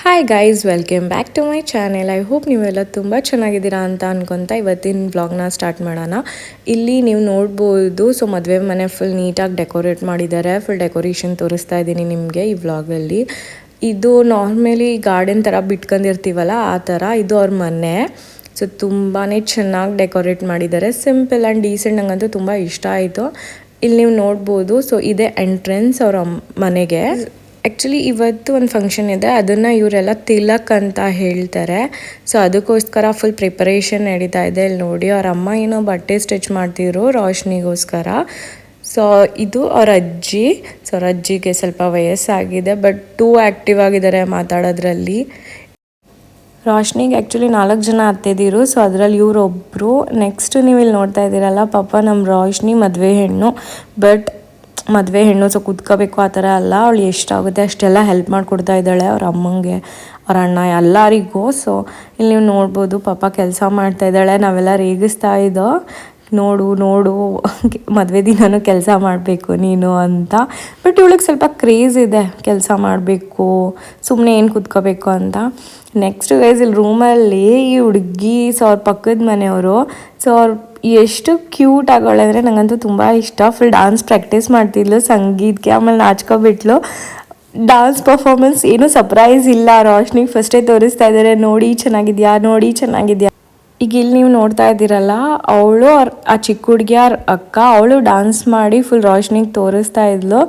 Hi guys, welcome back to my channel. I hope ನೀವೆಲ್ಲ ತುಂಬ ಚೆನ್ನಾಗಿದ್ದೀರಾ ಅಂತ ಅನ್ಕೊತ ಇವತ್ತಿನ ವ್ಲಾಗ್ನ ಸ್ಟಾರ್ಟ್ ಮಾಡೋಣ. ಇಲ್ಲಿ ನೀವು ನೋಡ್ಬೋದು, ಸೊ ಮದುವೆ ಮನೆ ಫುಲ್ ನೀಟಾಗಿ ಡೆಕೋರೇಟ್ ಮಾಡಿದ್ದಾರೆ. ಫುಲ್ ಡೆಕೋರೇಷನ್ ತೋರಿಸ್ತಾ ಇದ್ದೀನಿ ನಿಮಗೆ ಈ ವ್ಲಾಗಲ್ಲಿ. ಇದು ನಾರ್ಮಲಿ ಗಾರ್ಡನ್ ಥರ ಬಿಟ್ಕೊಂಡಿರ್ತೀವಲ್ಲ ಆ ಥರ. ಇದು ಅವ್ರ ಮನೆ. ಸೊ ತುಂಬಾ ಚೆನ್ನಾಗಿ ಡೆಕೋರೇಟ್ ಮಾಡಿದ್ದಾರೆ. Simple and decent. ನಂಗಂತೂ ತುಂಬ ಇಷ್ಟ ಆಯಿತು. ಇಲ್ಲಿ ನೀವು ನೋಡ್ಬೋದು, ಸೊ ಇದೇ ಎಂಟ್ರೆನ್ಸ್ ಅವ್ರ ಮನೆಗೆ. ಆ್ಯಕ್ಚುಲಿ ಇವತ್ತು ಒಂದು ಫಂಕ್ಷನ್ ಇದೆ, ಅದನ್ನು ಇವರೆಲ್ಲ ತಿಲಕ್ ಅಂತ ಹೇಳ್ತಾರೆ. ಸೊ ಅದಕ್ಕೋಸ್ಕರ ಫುಲ್ ಪ್ರಿಪರೇಷನ್ ನಡೀತಾ ಇದೆ. ಇಲ್ಲಿ ನೋಡಿ, ಅವ್ರ ಅಮ್ಮ ಏನೋ ಬಟ್ಟೆ ಸ್ಟಿಚ್ ಮಾಡ್ತಿದ್ರು ರೋಶ್ನಿಗೋಸ್ಕರ. ಸೊ ಇದು ಅವ್ರ ಅಜ್ಜಿ. ಸೊ ಅವ್ರ ಅಜ್ಜಿಗೆ ಸ್ವಲ್ಪ ವಯಸ್ಸಾಗಿದೆ, ಬಟ್ ಆ್ಯಕ್ಟಿವ್ ಆಗಿದ್ದಾರೆ ಮಾತಾಡೋದ್ರಲ್ಲಿ. ರೋಶ್ನಿಗೆ ಆ್ಯಕ್ಚುಲಿ 4 ಜನ ಅತ್ತೆದಿರು. ಸೊ ಅದರಲ್ಲಿ ಇವರೊಬ್ಬರು. ನೆಕ್ಸ್ಟ್ ನೀವು ಇಲ್ಲಿ ನೋಡ್ತಾ ಇದ್ದೀರಲ್ಲ, ಪಾಪ ನಮ್ಮ ರೋಶ್ನಿ ಮದುವೆ ಹೆಣ್ಣು. ಬಟ್ ಮದುವೆ ಹೆಣ್ಣು, ಸೊ ಕೂತ್ಕೋಬೇಕು ಆ ಥರ ಅಲ್ಲ. ಅವಳು ಎಷ್ಟಾಗುತ್ತೆ ಅಷ್ಟೆಲ್ಲ ಹೆಲ್ಪ್ ಮಾಡಿಕೊಡ್ತಾ ಇದ್ದಾಳೆ ಅವ್ರ ಅಮ್ಮಂಗೆ, ಅವ್ರ ಅಣ್ಣ ಎಲ್ಲರಿಗೂ. ಸೊ ಇಲ್ಲಿ ನೀವು ನೋಡ್ಬೋದು, ಪಾಪ ಕೆಲಸ ಮಾಡ್ತಾ ಇದ್ದಾಳೆ. ನಾವೆಲ್ಲ ರೇಗಿಸ್ತಾ ಇದ್ದೋ, ನೋಡು ನೋಡು ಮದುವೆ ದಿನನೂ ಕೆಲಸ ಮಾಡಬೇಕು ನೀನು ಅಂತ. ಬಟ್ ಇವಳಿಗೆ ಸ್ವಲ್ಪ ಕ್ರೇಜ್ ಇದೆ, ಕೆಲಸ ಮಾಡಬೇಕು, ಸುಮ್ಮನೆ ಏನು ಕೂತ್ಕೋಬೇಕು ಅಂತ. ನೆಕ್ಸ್ಟ್ ಗೈಸ್, ಇಲ್ಲಿ ರೂಮಲ್ಲಿ ಈ ಹುಡುಗಿ, ಸೊ ಅವ್ರ ಪಕ್ಕದ ಮನೆಯವರು. ಸೊ ಅವ್ರು ಎಷ್ಟು ಕ್ಯೂಟ್ ಆಗೋಳೆ ಅಂದರೆ ನನಗಂತೂ ತುಂಬ ಇಷ್ಟ. ಫುಲ್ ಡಾನ್ಸ್ ಪ್ರಾಕ್ಟೀಸ್ ಮಾಡ್ತಿದ್ಲು ಸಂಗೀತಕ್ಕೆ, ಆಮೇಲೆ ನಾಚ್ಕೊಬಿಟ್ಲು. ಡಾನ್ಸ್ ಪರ್ಫಾರ್ಮೆನ್ಸ್ ಏನೂ ಸರ್ಪ್ರೈಸ್ ಇಲ್ಲ. ರೋಶ್ನಿಗೆ ಫಸ್ಟೇ ತೋರಿಸ್ತಾ ಇದ್ದಾರೆ, ನೋಡಿ ಚೆನ್ನಾಗಿದ್ಯಾ, ನೋಡಿ ಚೆನ್ನಾಗಿದ್ಯಾ. ಈಗ ಇಲ್ಲಿ ನೀವು ನೋಡ್ತಾ ಇದ್ದೀರಲ್ಲ, ಅವಳು ಆ ಚಿಕ್ಕ ಹುಡುಗಿ ಅಕ್ಕ, ಅವಳು ಡಾನ್ಸ್ ಮಾಡಿ ಫುಲ್ ರೋಶ್ನಿಗೆ ತೋರಿಸ್ತಾ ಇದ್ಲು.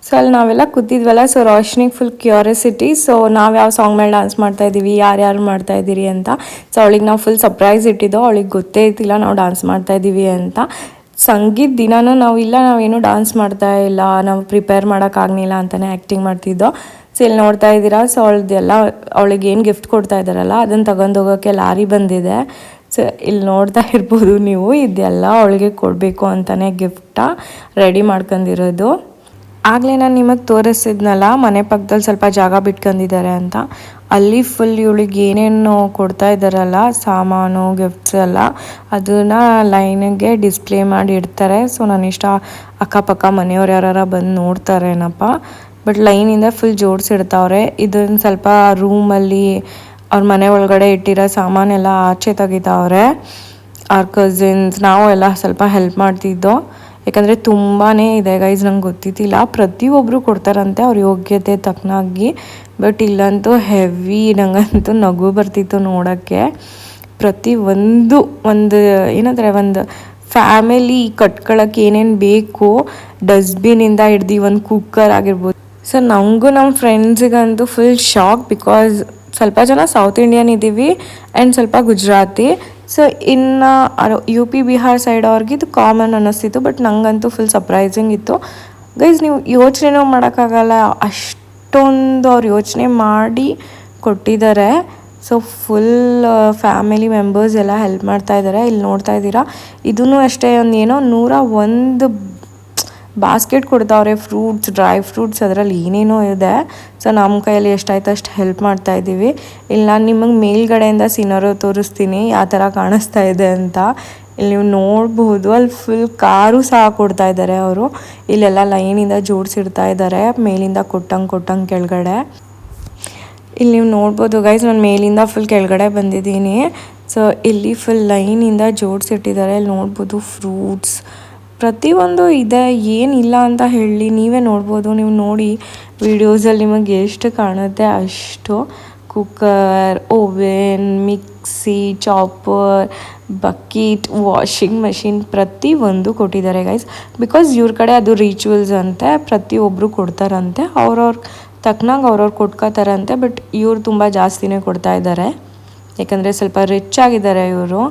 ಸೊ ಅಲ್ಲಿ ನಾವೆಲ್ಲ ಕೂತಿದ್ವಲ್ಲ, ಸೊ ರೋಶ್ನಿಗೆ ಫುಲ್ ಕ್ಯೂರಿಯಾಸಿಟಿ. ಸೊ ನಾವು ಯಾವ ಸಾಂಗ್ ಮೇಲೆ ಡಾನ್ಸ್ ಮಾಡ್ತಾಯಿದ್ದೀವಿ, ಯಾರ್ಯಾರು ಮಾಡ್ತಾಯಿದ್ದೀರಿ ಅಂತ. ಸೊ ಅವಳಿಗೆ ನಾವು ಫುಲ್ ಸರ್ಪ್ರೈಸ್ ಇಟ್ಟಿದ್ದೋ. ಅವಳಿಗೆ ಗೊತ್ತೇ ಇರ್ತಿಲ್ಲ ನಾವು ಡಾನ್ಸ್ ಮಾಡ್ತಾಯಿದ್ದೀವಿ ಅಂತ. ಸಂಗೀತ ದಿನನೂ ನಾವೇನು ಡಾನ್ಸ್ ಮಾಡ್ತಾ ಇಲ್ಲ, ನಾವು ಪ್ರಿಪೇರ್ ಮಾಡೋಕ್ಕಾಗಲಿಲ್ಲ ಅಂತಲೇ ಆ್ಯಕ್ಟಿಂಗ್ ಮಾಡ್ತಿದ್ದೋ. ಸೊ ಇಲ್ಲಿ ನೋಡ್ತಾ ಇದ್ದೀರಾ, ಸೊ ಅವಳಿಗೆ ಏನು ಗಿಫ್ಟ್ ಕೊಡ್ತಾ ಇದ್ದಾರಲ್ಲ, ಅದನ್ನು ತಗೊಂಡೋಗೋಕ್ಕೆ ಲಾರಿ ಬಂದಿದೆ. ಸೊ ಇಲ್ಲಿ ನೋಡ್ತಾ ಇರ್ಬೋದು ನೀವು, ಇದೆಲ್ಲ ಅವಳಿಗೆ ಕೊಡಬೇಕು ಅಂತಲೇ ಗಿಫ್ಟ ರೆಡಿ ಮಾಡ್ಕೊಂಡಿರೋದು. ಆಗಲೇ ನಾನು ನಿಮಗೆ ತೋರಿಸಿದ್ನಲ್ಲ, ಮನೆ ಪಕ್ಕದಲ್ಲಿ ಸ್ವಲ್ಪ ಜಾಗ ಬಿಟ್ಕೊಂಡಿದ್ದಾರೆ ಅಂತ. ಅಲ್ಲಿ ಫುಲ್ ಇವಳಿಗೆ ಏನೇನು ಕೊಡ್ತಾ ಇದ್ದಾರಲ್ಲ ಸಾಮಾನು, ಗಿಫ್ಟ್ಸ್ ಎಲ್ಲ, ಅದನ್ನು ಲೈನಿಗೆ ಡಿಸ್ಪ್ಲೇ ಮಾಡಿ ಇಡ್ತಾರೆ. ಸೊ ನಾನಿಷ್ಟ ಅಕ್ಕಪಕ್ಕ ಮನೆಯವ್ರು ಯಾರು ಬಂದು ನೋಡ್ತಾರೇನಪ್ಪ. But ಲೈನಿಂದ full ಜೋಡಿಸಿಡ್ತಾವ್ರೆ. ಇದನ್ನು ಸ್ವಲ್ಪ ರೂಮಲ್ಲಿ ಅವ್ರ ಮನೆ ಒಳಗಡೆ ಇಟ್ಟಿರೋ ಸಾಮಾನೆಲ್ಲ ಆಚೆ ತೆಗಿತಾವ್ರೆ. ಅವ್ರ ಕಸಿನ್ಸ್ ನಾವು ಎಲ್ಲ ಸ್ವಲ್ಪ ಹೆಲ್ಪ್ ಮಾಡ್ತಿದ್ದೋ. ಯಾಕಂದರೆ ತುಂಬಾ ಇದೆ ಗೈಸ್, ನಂಗೆ ಗೊತ್ತಿದ್ದಿಲ್ಲ. ಪ್ರತಿಯೊಬ್ಬರು ಕೊಡ್ತಾರಂತೆ ಅವ್ರ ಯೋಗ್ಯತೆ ತಕ್ಕನಾಗಿ. ಬಟ್ ಇಲ್ಲಂತೂ ಹೆವಿ, ನಂಗಂತೂ ನಗು ಬರ್ತಿತ್ತು ನೋಡೋಕ್ಕೆ. ಒಂದು ಏನಂದರೆ ಒಂದು ಫ್ಯಾಮಿಲಿ ಕಟ್ಕೊಳ್ಳೋಕ್ಕೆ ಏನೇನು ಬೇಕು, ಡಸ್ಟ್ಬಿನಿಂದ ಹಿಡ್ದು ಒಂದು ಕುಕ್ಕರ್ ಆಗಿರ್ಬೋದು. ಸೊ ನಮಗೂ ನಮ್ಮ ಫ್ರೆಂಡ್ಸಿಗಂತೂ ಫುಲ್ ಶಾಕ್. ಬಿಕಾಸ್ ಸ್ವಲ್ಪ ಜನ ಸೌತ್ ಇಂಡಿಯನ್ ಇದ್ದೀವಿ ಆ್ಯಂಡ್ ಸ್ವಲ್ಪ ಗುಜರಾತಿ. ಸೊ ಇನ್ನು UP ಬಿಹಾರ್ ಸೈಡ್ ಅವ್ರಿಗೆ ಇದು ಕಾಮನ್ ಅನ್ನಿಸ್ತಿತ್ತು. ಬಟ್ ನನಗಂತೂ ಫುಲ್ ಸರ್ಪ್ರೈಸಿಂಗ್ ಇತ್ತು ಗೈಸ್. ನೀವು ಯೋಚನೆನೂ ಮಾಡೋಕ್ಕಾಗಲ್ಲ, ಅಷ್ಟೊಂದು ಅವ್ರು ಯೋಚನೆ ಮಾಡಿ ಕೊಟ್ಟಿದ್ದಾರೆ. ಸೊ ಫುಲ್ ಫ್ಯಾಮಿಲಿ ಮೆಂಬರ್ಸ್ ಎಲ್ಲ ಹೆಲ್ಪ್ ಮಾಡ್ತಾ ಇದ್ದಾರೆ. ಇಲ್ಲಿ ನೋಡ್ತಾ ಇದ್ದೀರಾ, ಇದೂ ಅಷ್ಟೇ, ಏನೋ 101 ಬಾಸ್ಕೆಟ್ ಕೊಡ್ತಾವ್ರೆ. ಫ್ರೂಟ್ಸ್, ಡ್ರೈ ಫ್ರೂಟ್ಸ್, ಅದರಲ್ಲಿ ಏನೇನೋ ಇದೆ. ಸೊ ನಮ್ಮ ಕೈಯಲ್ಲಿ ಎಷ್ಟಾಯ್ತು ಅಷ್ಟು ಹೆಲ್ಪ್ ಮಾಡ್ತಾಯಿದ್ದೀವಿ. ಇಲ್ಲಿ ನಾನು ನಿಮಗೆ ಮೇಲ್ಗಡೆಯಿಂದ ಸಿನಾರೋ ತೋರಿಸ್ತೀನಿ ಯಾವ ಥರ ಕಾಣಿಸ್ತಾ ಇದೆ ಅಂತ. ಇಲ್ಲಿ ನೀವು ನೋಡ್ಬೋದು, ಅಲ್ಲಿ ಫುಲ್ ಕಾರು ಸಹ ಕೊಡ್ತಾ ಇದ್ದಾರೆ ಅವರು. ಇಲ್ಲೆಲ್ಲ ಲೈನಿಂದ ಜೋಡಿಸಿಡ್ತಾ ಇದ್ದಾರೆ, ಮೇಲಿಂದ ಕೊಟ್ಟಂಗೆ ಕೆಳಗಡೆ. ಇಲ್ಲಿ ನೀವು ನೋಡ್ಬೋದು ಗೈಸ್, ನಾನು ಮೇಲಿಂದ ಫುಲ್ ಕೆಳಗಡೆ ಬಂದಿದ್ದೀನಿ. ಸೊ ಇಲ್ಲಿ ಫುಲ್ ಲೈನಿಂದ ಜೋಡಿಸಿಟ್ಟಿದ್ದಾರೆ. ಇಲ್ಲಿ ನೋಡ್ಬೋದು ಫ್ರೂಟ್ಸ್ ಪ್ರತಿಯೊಂದು ಇದೆ, ಏನಿಲ್ಲ ಅಂತ ಹೇಳಿ. ನೀವೇ ನೋಡ್ಬೋದು, ನೀವು ನೋಡಿ ವಿಡಿಯೋಸಲ್ಲಿ ನಿಮಗೆ ಎಷ್ಟು ಕಾಣುತ್ತೆ ಅಷ್ಟು. Cooker, oven, mixie, chopper, bucket, washing machine ಪ್ರತಿಯೊಂದು ಕೊಟ್ಟಿದ್ದಾರೆ ಗೈಸ್. ಬಿಕಾಸ್ ಇವ್ರ ಕಡೆ ಅದು ರಿಚುವಲ್ಸ್ ಅಂತೆ, ಪ್ರತಿಯೊಬ್ಬರು ಕೊಡ್ತಾರಂತೆ. ಅವ್ರವ್ರ ತಕ್ಕನಾಗ ಅವ್ರವ್ರು ಕೊಟ್ಕೋತಾರಂತೆ. ಬಟ್ ಇವ್ರು ತುಂಬ ಜಾಸ್ತಿನೇ ಕೊಡ್ತಾ ಇದ್ದಾರೆ, ಯಾಕಂದರೆ ಸ್ವಲ್ಪ ರಿಚ್ ಆಗಿದ್ದಾರೆ ಇವರು.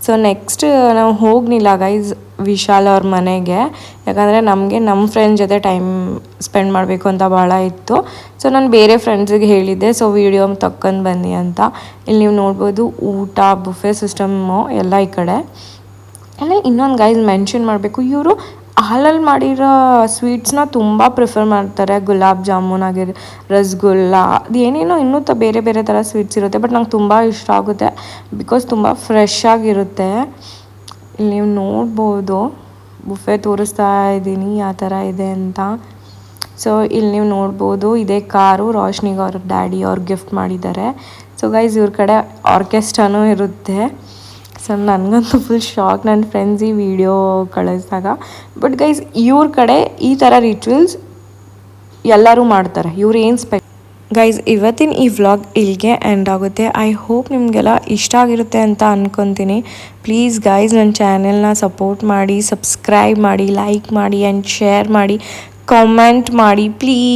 ಸೊ ನೆಕ್ಸ್ಟ್ ನಾವು ಹೋಗಲಿಲ್ಲ ಗೈಸ್ ವಿಶಾಲ್ ಅವ್ರ ಮನೆಗೆ, ಯಾಕಂದರೆ ನಮಗೆ ನಮ್ಮ ಫ್ರೆಂಡ್ಸ್ ಜೊತೆ ಟೈಮ್ ಸ್ಪೆಂಡ್ ಮಾಡಬೇಕು ಅಂತ ಭಾಳ ಇತ್ತು. ಸೊ ನಾನು ಬೇರೆ ಫ್ರೆಂಡ್ಸಿಗೆ ಹೇಳಿದ್ದೆ, ಸೊ ವೀಡಿಯೋ ತಕ್ಕೊಂಡು ಬನ್ನಿ ಅಂತ. ಇಲ್ಲಿ ನೀವು ನೋಡ್ಬೋದು, ಊಟ, ಬುಫೆ ಸಿಸ್ಟಮ್ಮು ಎಲ್ಲ ಈ ಕಡೆ. ಆಮೇಲೆ ಇನ್ನೊಂದು ಗೈಸ್ ಮೆನ್ಷನ್ ಮಾಡಬೇಕು, ಇವರು ಹಾಲಲ್ಲಿ ಮಾಡಿರೋ ಸ್ವೀಟ್ಸ್ನ ತುಂಬ ಪ್ರಿಫರ್ ಮಾಡ್ತಾರೆ. ಗುಲಾಬ್ ಜಾಮೂನ್ ರಸಗುಲ್ಲ, ಅದು ಏನೇನೋ ಇನ್ನೂ ಬೇರೆ ಬೇರೆ ಥರ ಸ್ವೀಟ್ಸ್ ಇರುತ್ತೆ. ಬಟ್ ನಂಗೆ ತುಂಬ ಇಷ್ಟ ಆಗುತ್ತೆ, ಬಿಕಾಸ್ ತುಂಬ ಫ್ರೆಶ್ ಆಗಿರುತ್ತೆ. ಇಲ್ಲಿ ನೀವು ನೋಡ್ಬೋದು, ಬುಫೆ ತೋರಿಸ್ತಾ ಇದ್ದೀನಿ ಯಾವ ಥರ ಇದೆ ಅಂತ. ಸೊ ಇಲ್ಲಿ ನೀವು ನೋಡ್ಬೋದು ಇದೇ ಕಾರು ರೋಶ್ನಿಗೆ ಅವ್ರ ಡ್ಯಾಡಿ ಅವ್ರು ಗಿಫ್ಟ್ ಮಾಡಿದ್ದಾರೆ. ಸೊ ಗೈಸ್ ಇವ್ರ ಕಡೆ ಆರ್ಕೆಸ್ಟ್ರಾನೂ ಇರುತ್ತೆ. ಸೊ ನನಗಂತೂ ಫುಲ್ ಶಾಕ್ ನನ್ನ ಫ್ರೆಂಡ್ಸ್ ಈ ವಿಡಿಯೋ ಕಳಿಸಿದಾಗ. ಬಟ್ ಗೈಸ್ ಇವ್ರ ಕಡೆ ಈ ಥರ ರಿಚುವಲ್ಸ್ ಎಲ್ಲರೂ ಮಾಡ್ತಾರೆ. ಇವ್ರು ಏನು ಗೈಸ್ ಇವತ್ತಿನ ಈ ವ್ಲಾಗ್ ಇಲ್ಲಿಗೆ ಎಂಡ್ ಆಗುತ್ತೆ. ಐ ಹೋಪ್ ನಿಮಗೆಲ್ಲ ಇಷ್ಟ ಆಗಿರುತ್ತೆ ಅಂತ ಅಂದ್ಕೊತೀನಿ. ಪ್ಲೀಸ್ ಗೈಸ್ ನನ್ನ ಚಾನೆಲ್ನ ಸಪೋರ್ಟ್ ಮಾಡಿ, ಸಬ್ಸ್ಕ್ರೈಬ್ ಮಾಡಿ, ಲೈಕ್ ಮಾಡಿ ಆ್ಯಂಡ್ ಶೇರ್ ಮಾಡಿ, ಕಾಮೆಂಟ್ ಮಾಡಿ ಪ್ಲೀಸ್.